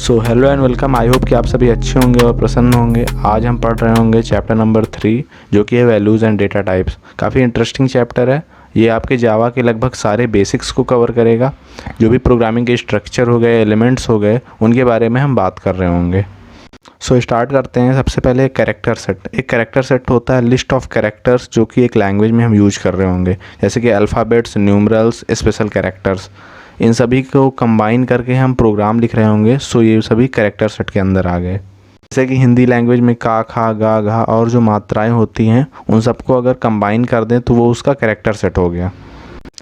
So hello and welcome. I hope कि आप सभी अच्छे होंगे और प्रसन्न होंगे। आज हम पढ़ रहे होंगे चैप्टर नंबर 3 जो कि है वैल्यूज़ एंड डेटा टाइप्स। काफ़ी इंटरेस्टिंग चैप्टर है। ये आपके जावा के लगभग सारे बेसिक्स को कवर करेगा। जो भी प्रोग्रामिंग के स्ट्रक्चर हो गए, एलिमेंट्स हो गए, उनके बारे में हम बात कर रहे होंगे। सो स्टार्ट करते हैं। सबसे पहले कैरेक्टर सेट। एक कैरेक्टर सेट होता है लिस्ट ऑफ कैरेक्टर्स जो कि एक लैंग्वेज में हम यूज कर रहे होंगे, जैसे कि अल्फ़ाबेट्स, न्यूमरल्स, स्पेशल कैरेक्टर्स। इन सभी को कंबाइन करके हम प्रोग्राम लिख रहे होंगे। सो ये सभी कैरेक्टर सेट के अंदर आ गए। जैसे कि हिंदी लैंग्वेज में का, खा, गा, घा और जो मात्राएं होती हैं उन सबको अगर कंबाइन कर दें तो वो उसका कैरेक्टर सेट हो गया।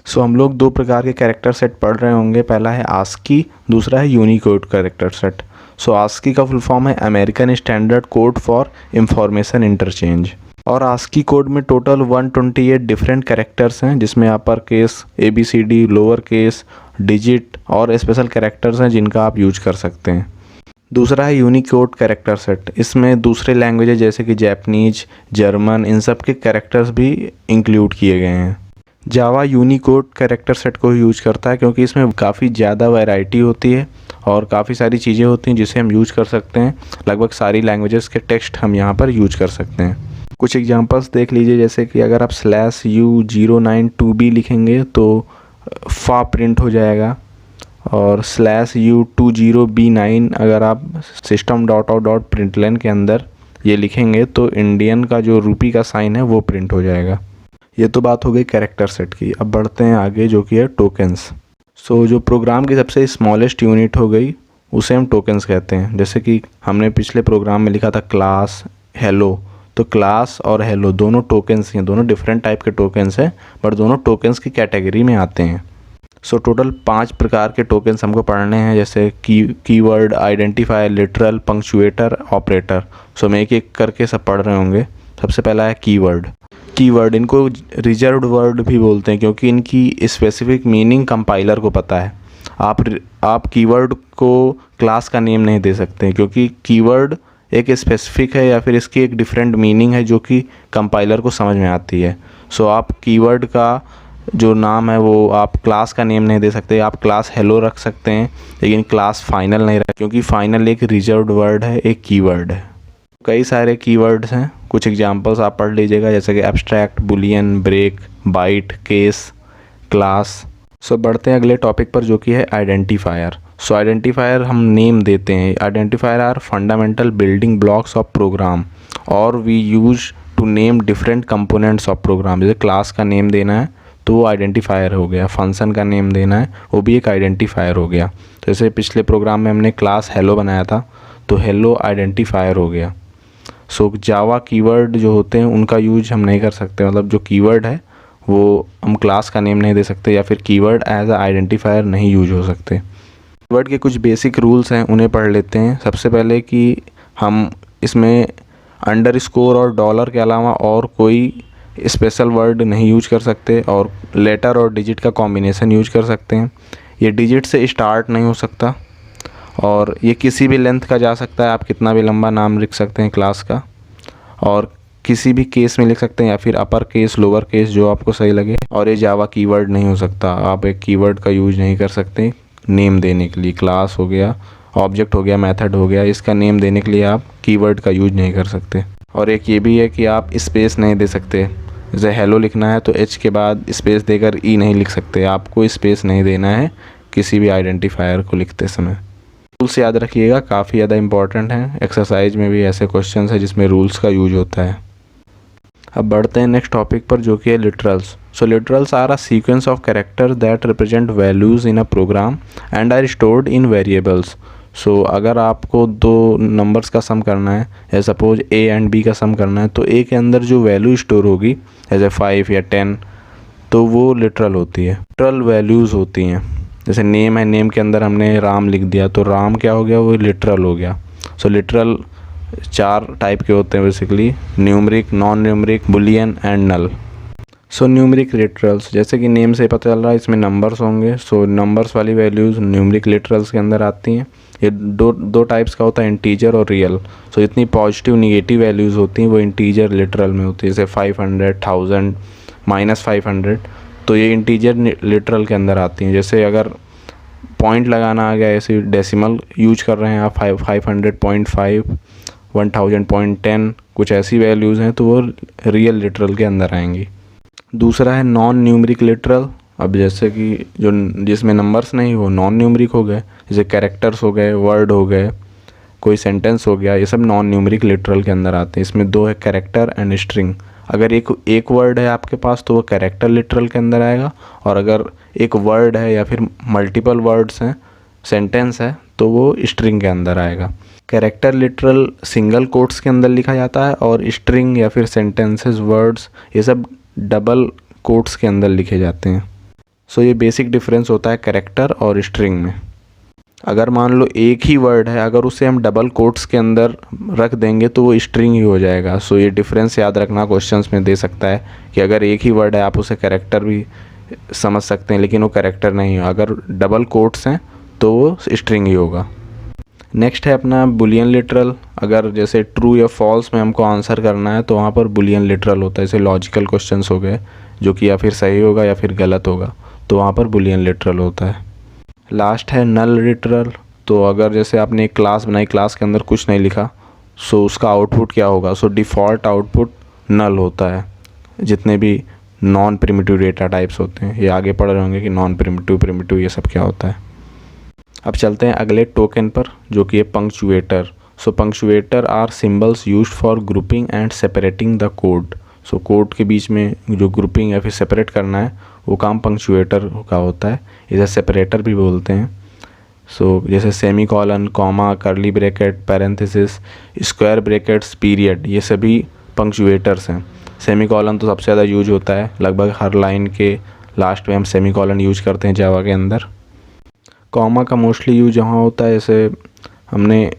सो हम लोग दो प्रकार के कैरेक्टर सेट पढ़ रहे होंगे। पहला है आस्की, दूसरा है यूनिकोड कैरेक्टर सेट। सो आस्की का फुल फॉर्म है American standard code for information interchange. और आस्की कोड में टोटल 128 डिफरेंट कैरेक्टर्स हैं, जिसमें upper case, ABCD, lower case, digit और स्पेशल कैरेक्टर्स हैं जिनका आप यूज कर सकते हैं। दूसरा है यूनिकोड कैरेक्टर सेट। इसमें दूसरे लैंग्वेजेस जैसे कि जैपनीज, जर्मन, इन सब के कैरेक्टर्स भी इंक्लूड किए गए हैं। जावा यूनिकोड कैरेक्टर सेट को यूज करता है क्योंकि इसमें काफ़ी ज़्यादा वैरायटी होती है और काफ़ी सारी चीज़ें होती हैं जिसे हम यूज कर सकते हैं। लगभग सारी लैंग्वेजेस के टेक्स्ट हम यहाँ पर यूज कर सकते हैं। कुछ एग्जांपल्स देख लीजिए, जैसे कि अगर आप /u092b लिखेंगे तो फा प्रिंट हो जाएगा, और /u20b9 अगर आप system.out.println के अंदर ये लिखेंगे तो इंडियन का जो रूपी का साइन है वो प्रिंट हो जाएगा। ये तो बात हो गई कैरेक्टर सेट की। अब बढ़ते हैं आगे, जो कि है टोकन्स। सो जो प्रोग्राम की सबसे स्मॉलेस्ट यूनिट हो गई उसे हम टोकन्स कहते हैं। जैसे कि हमने पिछले प्रोग्राम में लिखा था क्लास, हेलो, तो क्लास और हेलो दोनों टोकन्स हैं, दोनों डिफरेंट टाइप के टोकन्स हैं, बट दोनों टोकन्स की कैटेगरी में आते हैं। सो टोटल 5 प्रकार के टोकन्स हमको पढ़ने हैं, जैसे कीवर्ड, आइडेंटिफायर, लिटरल, पंक्चुएटर, ऑपरेटर। सो हम एक एक करके सब पढ़ रहे होंगे। सबसे पहला है कीवर्ड। कीवर्ड, इनको रिजर्व्ड वर्ड भी बोलते हैं क्योंकि इनकी स्पेसिफिक मीनिंग कंपाइलर को पता है। आप कीवर्ड को क्लास का नेम नहीं दे सकते क्योंकि कीवर्ड एक स्पेसिफिक है या फिर इसकी एक डिफरेंट मीनिंग है जो कि कंपाइलर को समझ में आती है। सो आप कीवर्ड का जो नाम है वो आप क्लास का नेम नहीं दे सकते। आप क्लास हेलो रख सकते हैं लेकिन क्लास फाइनल नहीं रख, क्योंकि फाइनल एक रिजर्व्ड वर्ड है, एक कीवर्ड है। कई सारे कीवर्ड्स हैं, कुछ एग्जांपल्स आप पढ़ लीजिएगा, जैसे कि abstract, boolean, break, byte, case, class. So बढ़ते हैं अगले टॉपिक पर, जो कि है आइडेंटिफायर। सो आइडेंटिफायर हम नेम देते हैं। Identifier are fundamental building blocks of program और we use to name different components of program. जैसे क्लास का नेम देना है तो वो आइडेंटिफायर हो गया, फंक्शन का नेम देना है वो भी एक आइडेंटिफायर हो गया। जैसे पिछले प्रोग्राम में हमने क्लास हेलो बनाया था तो हेलो आइडेंटिफायर हो गया। सो जावा कीवर्ड जो होते हैं उनका यूज हम नहीं कर सकते, मतलब जो कीवर्ड है वो हम क्लास का नेम नहीं दे सकते या फिर कीवर्ड एज अ आइडेंटिफायर नहीं यूज हो सकते। कीवर्ड के कुछ बेसिक रूल्स हैं, उन्हें पढ़ लेते हैं। सबसे पहले कि हम इसमें अंडरस्कोर और डॉलर के अलावा और कोई स्पेशल वर्ड नहीं यूज कर सकते, और लेटर और डिजिट का कॉम्बिनेशन यूज कर सकते हैं। ये डिजिट से स्टार्ट नहीं हो सकता और ये किसी भी लेंथ का जा सकता है। आप कितना भी लंबा नाम लिख सकते हैं क्लास का, और किसी भी केस में लिख सकते हैं या फिर अपर केस, लोअर केस, जो आपको सही लगे। और ये जावा कीवर्ड नहीं हो सकता। आप एक कीवर्ड का यूज नहीं कर सकते नेम देने के लिए। क्लास हो गया, ऑब्जेक्ट हो गया, मेथड हो गया, इसका नेम देने के लिए आप कीवर्ड का यूज नहीं कर सकते। और एक ये भी है कि आप स्पेस नहीं दे सकते। जैसे हेलो लिखना है तो H के बाद स्पेस देकर E नहीं लिख सकते। आपको स्पेस नहीं देना है किसी भी आइडेंटिफायर को लिखते समय। रूल्स याद रखिएगा, काफ़ी ज़्यादा इंपॉर्टेंट हैं। एक्सरसाइज में भी ऐसे क्वेश्चंस हैं जिसमें रूल्स का यूज होता है। अब बढ़ते हैं नेक्स्ट टॉपिक पर, जो कि है literals. So literals are a sequence of character that represent values in a program and are stored in variables. So अगर आपको दो नंबर्स का सम करना है, या सपोज A एंड B का सम करना है, तो A के अंदर जो वैल्यू स्टोर होगी जैसे 5 या 10, तो वो लिटरल होती है। लिटरल वैल्यूज़ होती हैं। जैसे नेम है, नेम के अंदर हमने राम लिख दिया तो राम क्या हो गया, वो लिटरल हो गया। सो लिटरल 4 टाइप के होते हैं basically, numeric, non numeric, boolean and null. So numeric literals, जैसे कि नेम से पता चल रहा है इसमें नंबर्स होंगे। सो नंबर्स वाली वैल्यूज़ न्यूमरिक लिटरल्स के अंदर आती हैं। ये दो टाइप्स का होता है, इंटीजर और रियल। सो जितनी पॉजिटिव निगेटिव वैल्यूज़ होती हैं वो इंटीजर लिटरल में होती है, जैसे 500, 1000, -500, तो ये इंटीजर लिटरल के अंदर आती हैं। जैसे अगर पॉइंट लगाना आ गया, ऐसे डेसिमल यूज कर रहे हैं आप 500.5 1000.10 कुछ ऐसी वैल्यूज़ हैं तो वो रियल लिटरल के अंदर आएंगी। दूसरा है नॉन न्यूमरिक लिटरल। अब जैसे कि जो जिसमें नंबर्स नहीं वो नॉन न्यूमरिक हो गए, जैसे कैरेक्टर्स हो गए, वर्ड हो गए, कोई सेंटेंस हो गया, ये सब नॉन न्यूमरिक लिटरल के अंदर आते हैं। इसमें दो है कैरेक्टर एंड स्ट्रिंग। अगर एक वर्ड है आपके पास तो वो कैरेक्टर लिटरल के अंदर आएगा, और अगर एक वर्ड है या फिर मल्टीपल वर्ड्स हैं, सेंटेंस है, तो वो स्ट्रिंग के अंदर आएगा। कैरेक्टर लिटरल सिंगल कोट्स के अंदर लिखा जाता है और स्ट्रिंग या फिर सेंटेंसेस, वर्ड्स, ये सब डबल कोट्स के अंदर लिखे जाते हैं। सो ये बेसिक डिफरेंस होता है कैरेक्टर और स्ट्रिंग में। अगर मान लो एक ही वर्ड है, अगर उसे हम डबल कोट्स के अंदर रख देंगे तो वो स्ट्रिंग ही हो जाएगा। सो ये डिफरेंस याद रखना, क्वेश्चंस में दे सकता है कि अगर एक ही वर्ड है आप उसे कैरेक्टर भी समझ सकते हैं लेकिन वो कैरेक्टर नहीं है, अगर डबल कोट्स हैं तो वो स्ट्रिंग ही होगा। नेक्स्ट है अपना बुलियन लिटरल। अगर जैसे ट्रू या फॉल्स में हमको आंसर करना है तो वहाँ पर बुलियन लिटरल होता है। जैसे लॉजिकल क्वेश्चंस हो गए जो कि या फिर सही होगा या फिर गलत होगा, तो वहाँ पर बुलियन लिटरल होता है। लास्ट है नल लिटरल। तो अगर जैसे आपने एक क्लास बनाई, क्लास के अंदर कुछ नहीं लिखा, सो उसका आउटपुट क्या होगा? सो डिफ़ॉल्ट आउटपुट नल होता है। जितने भी नॉन प्रिमिटिव डेटा टाइप्स होते हैं, ये आगे पढ़ रहे होंगे कि नॉन प्रिमिटिव, प्रिमिटिव, ये सब क्या होता है। अब चलते हैं अगले टोकन पर जो कि है punctuator. So punctuator are symbols used for grouping and separating the code. So code के बीच में जो ग्रुपिंग या फिर सेपरेट करना है वो काम पंक्चुएटर का होता है। इसे सेपरेटर भी बोलते हैं। सो जैसे semi colon, comma, curly bracket, parenthesis, square brackets, period, ये सभी पंक्चुएटर्स हैं। सेमी कॉलन तो सबसे ज़्यादा यूज होता है, लगभग हर लाइन के लास्ट में हम सेमी कॉलन यूज करते हैं जावा के अंदर। कॉमा का मोस्टली यूज यहाँ होता है, जैसे हमने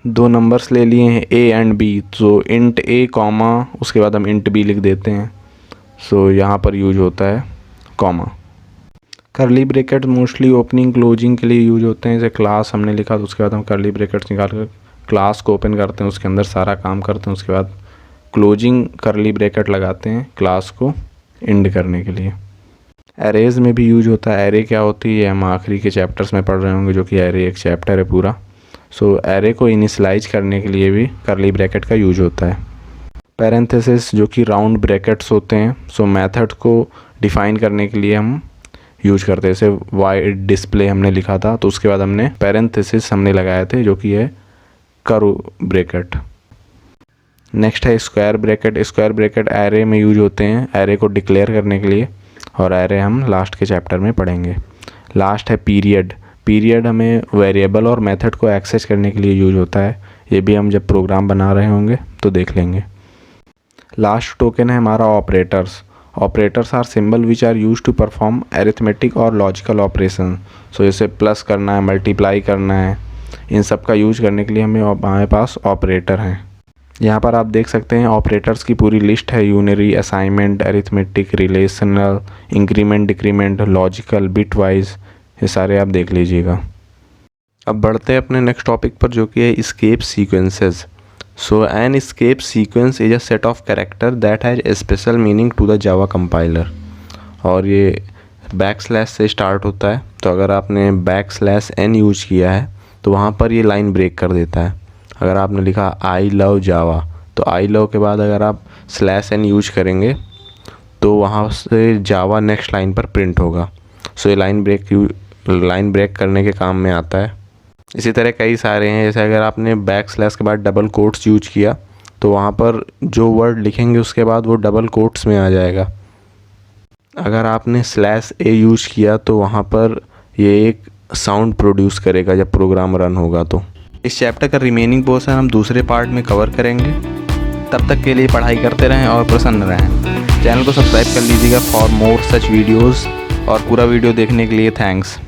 दो नंबर्स ले लिए हैं ए एंड बी, तो इंट ए कॉमा उसके बाद हम इंट बी लिख देते हैं। सो यहाँ पर यूज होता है comma. Curly bracket mostly opening closing के लिए यूज होते हैं। जैसे क्लास हमने लिखा तो उसके बाद हम कर्ली ब्रैकेट्स निकाल कर क्लास को ओपन करते हैं, उसके अंदर सारा काम करते हैं, उसके बाद क्लोजिंग कर्ली ब्रैकेट लगाते हैं क्लास को एंड करने के लिए। एरेज में भी यूज होता है। एरे क्या होती है हम आखिरी के चैप्टर्स में पढ़ रहे होंगे, जो कि एरे एक चैप्टर है पूरा। सो एरे को इनिशियलाइज करने के लिए भी कर्ली ब्रैकेट का यूज होता है। पैरेंथेसिस जो कि राउंड ब्रैकेट्स होते हैं। सो मेथड को डिफ़ाइन करने के लिए हम यूज करते हैं। जैसे वाइड डिस्प्ले हमने लिखा था तो उसके बाद हमने पैरेंथेसिस हमने लगाए थे जो कि है कर्व ब्रैकेट। नेक्स्ट है square bracket. Square bracket array में यूज होते हैं एरे को डिक्लेयर करने के लिए, और एरे हम लास्ट के चैप्टर में पढ़ेंगे। लास्ट है पीरियड। पीरियड हमें वेरिएबल और मेथड को एक्सेस करने के लिए यूज होता है। ये भी हम जब प्रोग्राम बना रहे होंगे तो देख लेंगे। लास्ट टोकन है हमारा operators. Operators are symbol which are use to perform arithmetic और लॉजिकल ऑपरेशन। सो जैसे प्लस करना है, मल्टीप्लाई करना है, इन सब का यूज करने के लिए हमारे पास ऑपरेटर हैं। यहाँ पर आप देख सकते हैं ऑपरेटर्स की पूरी लिस्ट है। Unary, assignment, arithmetic, relational, increment, decrement, logical, bitwise, ये सारे आप देख लीजिएगा। अब बढ़ते हैं अपने नेक्स्ट टॉपिक पर जो कि है escape sequences. So an escape sequence is a set of character that has a special meaning to the Java compiler. और ये बैकस्लैश से स्टार्ट होता है, तो अगर आपने बैकस्लैश n यूज किया है तो वहाँ पर ये लाइन ब्रेक कर देता है। अगर आपने लिखा आई लव जावा तो आई लव के बाद अगर आप /n यूज करेंगे तो वहाँ से जावा नेक्स्ट लाइन पर प्रिंट होगा। सो ये लाइन ब्रेक करने के काम में आता है। इसी तरह कई सारे हैं, जैसे अगर आपने बैकस्लैश के बाद डबल कोट्स यूज किया तो वहाँ पर जो वर्ड लिखेंगे उसके बाद वो डबल कोट्स में आ जाएगा। अगर आपने /a यूज किया तो वहाँ पर ये एक साउंड प्रोड्यूस करेगा जब प्रोग्राम रन होगा। तो इस चैप्टर का रिमेनिंग पोर्शन हम दूसरे पार्ट में कवर करेंगे। तब तक के लिए पढ़ाई करते रहें और प्रसन्न रहें। चैनल को सब्सक्राइब कर लीजिएगा फॉर मोर सच वीडियोज़, और पूरा वीडियो देखने के लिए थैंक्स।